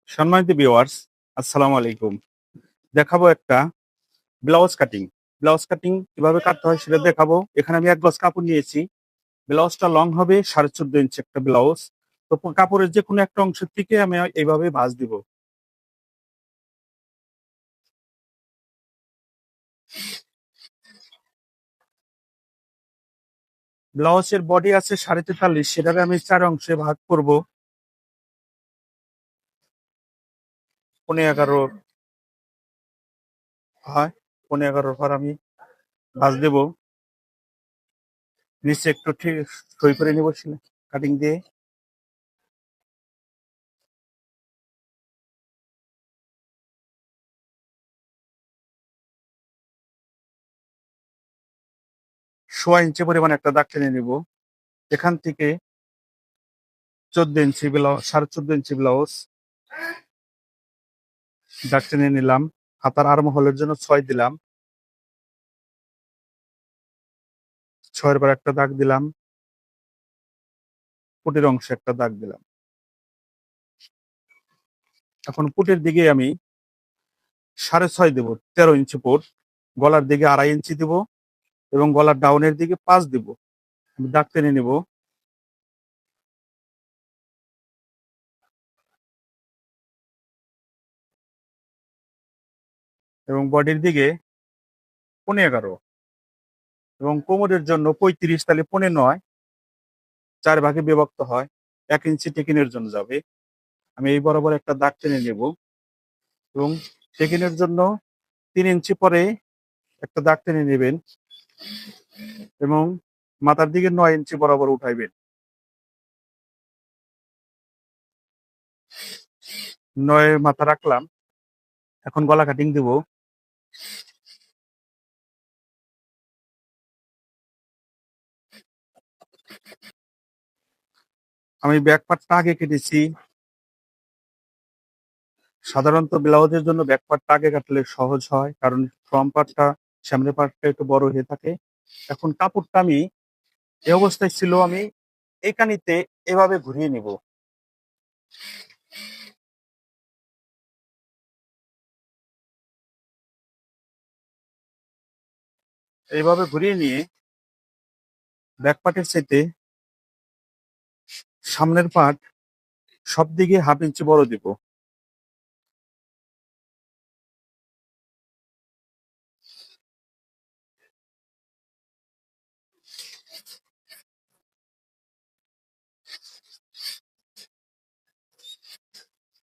সম্মানিত ভিউয়ার্স, আসসালামু আলাইকুম। দেখাবো একটা ব্লাউজ কাটিং। ব্লাউজ কাটিং কিভাবে কাটতে হয় সেটা দেখাবো। এখানে আমি ১ গজ কাপড় নিয়েছি। ব্লাউজটা লং হবে 14.5 ইঞ্চি একটা ব্লাউজ। তো কাপড়ের যেকোনো একটা অংশের থেকে আমি এইভাবে ভাঁজ দিব। ব্লাউজের বডি আছে ৪৩.৫, সেটাকে আমি ৪ অংশে ভাগ করব। ১৫-১১ হয়। ১৫-১১ পর আমি ভাঁজ দেব। নিচে একটু ঠিক সই করে নিব কাটিং দিয়ে। সোয়া ইঞ্চি পরিমাণ একটা দাগ টেনে নিব। এখান থেকে ১৪ ইঞ্চি ব্লাউজ, ১৪.৫ ইঞ্চি ব্লাউজ দাগ টেনে নিলাম। হাতার আর্ম হোলের জন্য ৬ দিলাম। ৬ এর পর একটা দাগ দিলাম। পুটির অংশে একটা দাগ দিলাম। এখন পুটের দিকে আমি ৬.৫ দেব, ১৩ ইঞ্চি পুট। গলার দিকে ২.৫ ইঞ্চি দিব এবং গলার ডাউনের দিকে ৫ দিব। আমি দাগ টেনে নিব এবং বডির দিকে ১৫-১১ এবং কোমরের জন্য ৩৫, তাহলে ১৫-৯, ৪ ভাগে বিভক্ত হয়। ১ ইঞ্চি টেকিনের জন্য যাবে। আমি এই বরাবর একটা দাগ টেনে নেব এবং টেকিনের জন্য ৩ ইঞ্চি পরে একটা দাগ টেনে নেবেন এবং মাথার দিকে ৯ ইঞ্চি বরাবর উঠাইবেন। ৯ মাথা রাখলাম। এখন গলা কাটিং দিব। আমি ব্যাক পার্টটা আগে কেটেছি। সাধারণত ব্লাউজের জন্য ব্যাক পার্টটা আগে কাটলে সহজ হয়, কারণ ফ্রন্ট পার্টটা, সামনের পার্টটা একটু বড় হয়ে থাকে। এখন কাপড়টা আমি এই অবস্থায় ছিল, আমি এই কানিতে এভাবে ঘুরিয়ে নিব। এইভাবে ঘুরিয়ে নিয়ে ব্যাক পার্টের চাইতে সামনের পার্ট সব দিকে 1/2 ইঞ্চি বড় দিব।